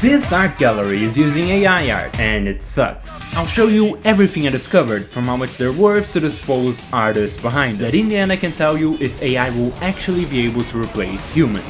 This art gallery is using AI art, and it sucks. I'll show you everything I discovered, from how much they're worth to the supposed artists behind it. That in the end I can tell you if AI will actually be able to replace humans.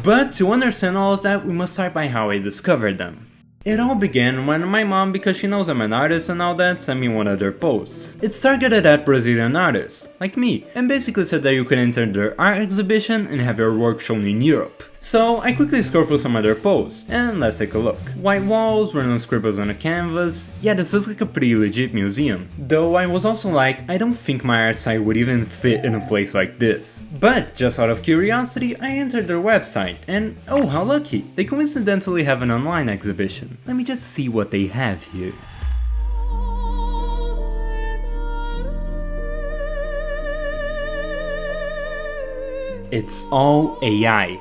But to understand all of that, we must start by how I discovered them. It all began when my mom, because she knows I'm an artist and all that, sent me one of their posts. It's targeted at Brazilian artists, like me, and basically said that you can enter their art exhibition and have your work shown in Europe. So I quickly scrolled through some of their posts, and let's take a look. White walls, random scribbles on a canvas. Yeah, this looks like a pretty legit museum. Though I was also like, I don't think my art site would even fit in a place like this. But just out of curiosity, I entered their website, and oh how lucky, they coincidentally have an online exhibition. Let me just see what they have here. It's all AI.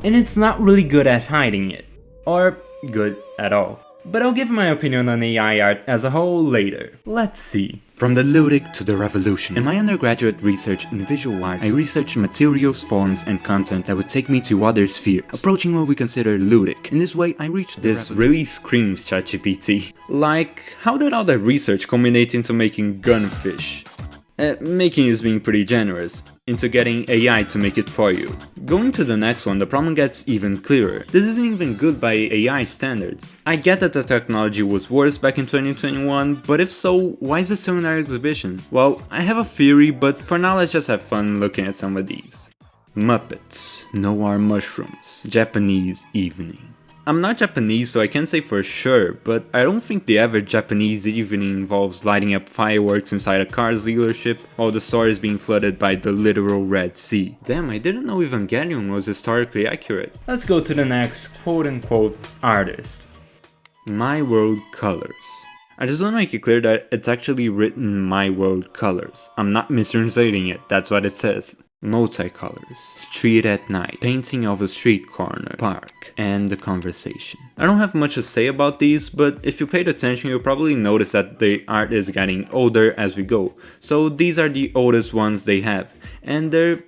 And it's not really good at hiding it, or good at all. But I'll give my opinion on AI art as a whole later. Let's see. From the ludic to the revolution. In my undergraduate research in visual arts, I researched materials, forms, and content that would take me to other spheres, approaching what we consider ludic. In this way, I reached This really screams ChatGPT. Like, how did all that research culminate into making gunfish? Making is being pretty generous, into getting AI to make it for you. Going to the next one, the problem gets even clearer. This isn't even good by AI standards. I get that the technology was worse back in 2021, but if so, why is it still in our exhibition? Well, I have a theory, but for now let's just have fun looking at some of these. Muppets, Noir Mushrooms, Japanese Evening. I'm not Japanese, so I can't say for sure, but I don't think the average Japanese evening involves lighting up fireworks inside a car dealership while the store is being flooded by the literal Red Sea. Damn, I didn't know Evangelion was historically accurate. Let's go to the next quote-unquote artist. My World Colors. I just want to make it clear that it's actually written My World Colors. I'm not mistranslating it, that's what it says. Multicolors, Street at Night, Painting of a Street Corner, Park, and The Conversation. I don't have much to say about these, but if you paid attention you'll probably notice that the art is getting older as we go. So these are the oldest ones they have, and they're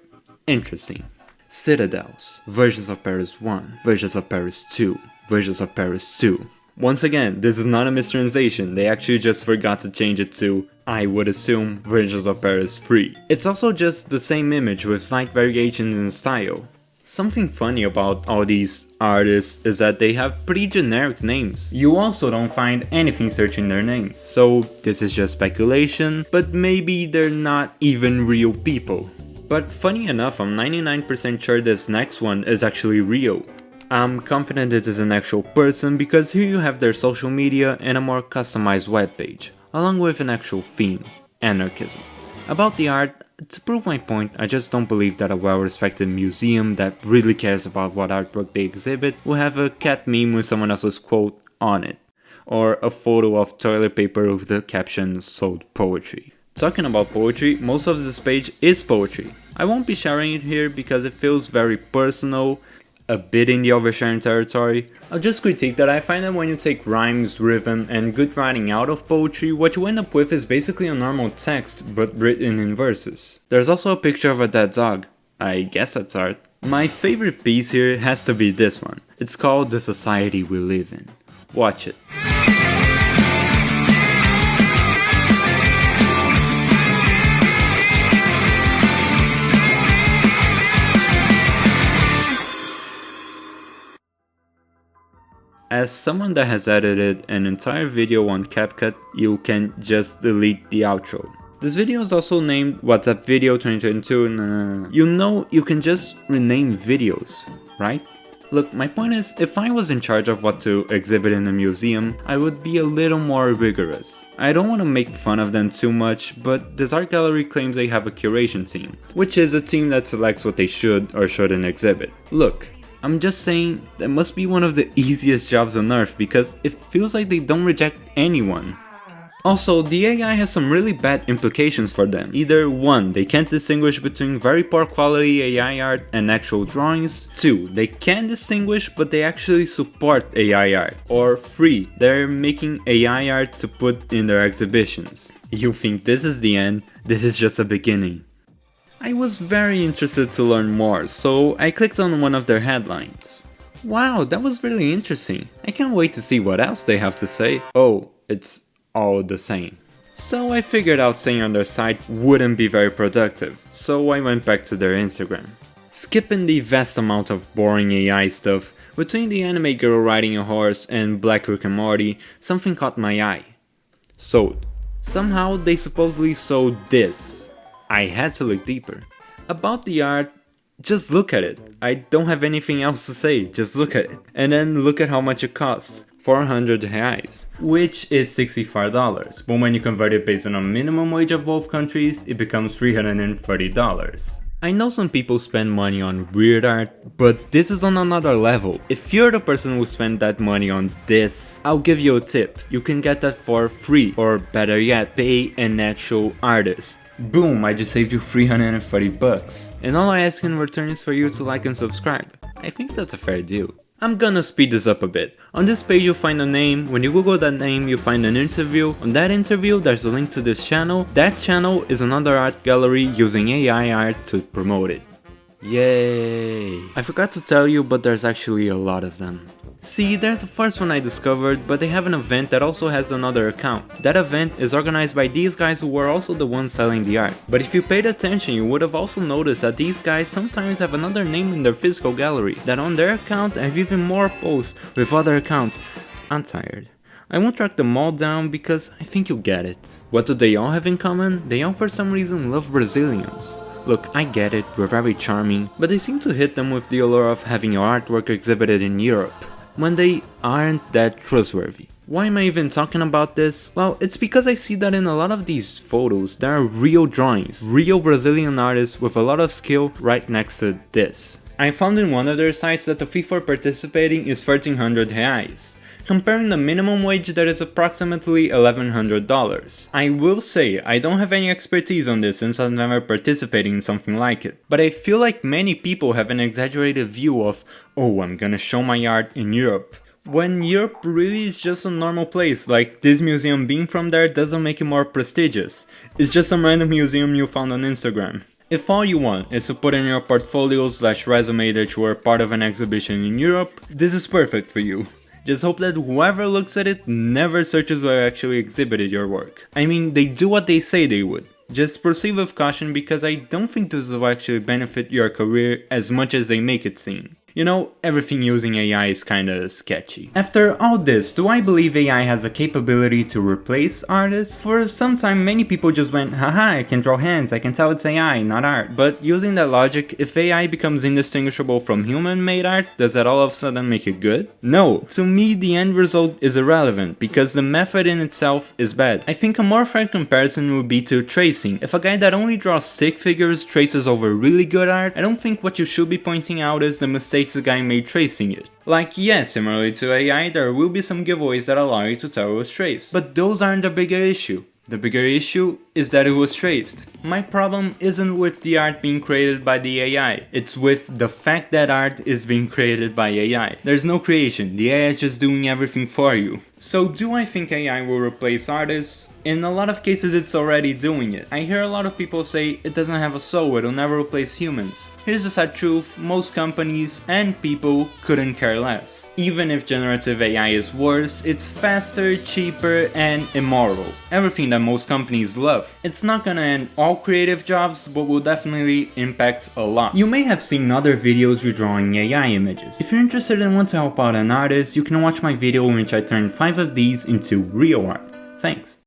interesting. Citadels, Versions of Paris 1, Versions of Paris 2, Versions of Paris 2. Once again, this is not a mistranslation, they actually just forgot to change it to, I would assume, Versions of Paris 3. It's also just the same image with slight variations in style. Something funny about all these artists is that they have pretty generic names. You also don't find anything searching their names. So this is just speculation, but maybe they're not even real people. But funny enough, I'm 99% sure this next one is actually real. I'm confident it is an actual person because here you have their social media and a more customized webpage, along with an actual theme, anarchism. About the art, to prove my point, I just don't believe that a well-respected museum that really cares about what artwork they exhibit will have a cat meme with someone else's quote on it, or a photo of toilet paper with the caption sold poetry. Talking about poetry, most of this page is poetry. I won't be sharing it here because it feels very personal, a bit in the oversharing territory. I'll just critique that I find that when you take rhymes, rhythm, and good writing out of poetry, what you end up with is basically a normal text, but written in verses. There's also a picture of a dead dog. I guess that's art. My favorite piece here has to be this one. It's called The Society We Live In. Watch it. As someone that has edited an entire video on CapCut, you can just delete the outro. This video is also named WhatsApp Video 2022. You know, you can just rename videos, right? Look, my point is, if I was in charge of what to exhibit in a museum, I would be a little more rigorous. I don't want to make fun of them too much, but this art gallery claims they have a curation team, which is a team that selects what they should or shouldn't exhibit. Look, I'm just saying that must be one of the easiest jobs on earth because it feels like they don't reject anyone. Also, the AI has some really bad implications for them. Either 1, they can't distinguish between very poor quality AI art and actual drawings. 2, they can distinguish but they actually support AI art. Or 3, they're making AI art to put in their exhibitions. You think this is the end? This is just a beginning. I was very interested to learn more, so I clicked on one of their headlines. Wow, that was really interesting. I can't wait to see what else they have to say. Oh, it's all the same. So I figured out saying on their site wouldn't be very productive, so I went back to their Instagram. Skipping the vast amount of boring AI stuff, between the anime girl riding a horse and Black Rick and Morty, something caught my eye. Sold. Somehow they supposedly sold this. I had to look deeper. About the art, just look at it. I don't have anything else to say, just look at it. And then look at how much it costs. 400 reais, which is $65, but when you convert it based on a minimum wage of both countries, it becomes $330. I know some people spend money on weird art, but this is on another level. If you're the person who spent that money on this, I'll give you a tip. You can get that for free, or better yet, pay an actual artist. Boom, I just saved you 340 bucks. And all I ask in return is for you to like and subscribe. I think that's a fair deal. I'm gonna speed this up a bit. On this page you'll find a name, when you google that name you'll find an interview. On that interview there's a link to this channel. That channel is another art gallery using AI art to promote it. Yay! I forgot to tell you, but there's actually a lot of them. See, there's the first one I discovered, but they have an event that also has another account. That event is organized by these guys who were also the ones selling the art. But if you paid attention, you would have also noticed that these guys sometimes have another name in their physical gallery, that on their account have even more posts with other accounts. I'm tired. I won't track them all down because I think you'll get it. What do they all have in common? They all for some reason love Brazilians. Look, I get it, we're very charming, but they seem to hit them with the allure of having your artwork exhibited in Europe, when they aren't that trustworthy. Why am I even talking about this? Well, it's because I see that in a lot of these photos there are real drawings, real Brazilian artists with a lot of skill right next to this. I found in one of their sites that the fee for participating is 1300 reais. Comparing the minimum wage, that is approximately $1,100. I will say, I don't have any expertise on this since I've never participated in something like it, but I feel like many people have an exaggerated view of, oh, I'm gonna show my art in Europe. When Europe really is just a normal place, like this museum being from there doesn't make it more prestigious. It's just some random museum you found on Instagram. If all you want is to put in your portfolio/resume that you were part of an exhibition in Europe, this is perfect for you. Just hope that whoever looks at it never searches where you actually exhibited your work. I mean, they do what they say they would. Just proceed with caution because I don't think this will actually benefit your career as much as they make it seem. You know, everything using AI is kinda sketchy. After all this, do I believe AI has a capability to replace artists? For some time many people just went, haha, I can draw hands, I can tell it's AI, not art. But using that logic, if AI becomes indistinguishable from human-made art, does that all of a sudden make it good? No, to me the end result is irrelevant, because the method in itself is bad. I think a more fair comparison would be to tracing. If a guy that only draws stick figures traces over really good art, I don't think what you should be pointing out is the mistakes the guy made tracing it. Like, yes, similarly to AI, there will be some giveaways that allow you to tell it was traced, but those aren't the bigger issue. The bigger issue is that it was traced. My problem isn't with the art being created by the AI, it's with the fact that art is being created by AI. There's no creation, the AI is just doing everything for you. So do I think AI will replace artists? In a lot of cases it's already doing it. I hear a lot of people say it doesn't have a soul, it'll never replace humans. Here's the sad truth, most companies and people couldn't care less. Even if generative AI is worse, it's faster, cheaper, and immoral. Everything that most companies love. It's not gonna end all creative jobs, but will definitely impact a lot. You may have seen other videos redrawing AI images. If you're interested and want to help out an artist, you can watch my video in which I turned 5 of these into real art. Thanks.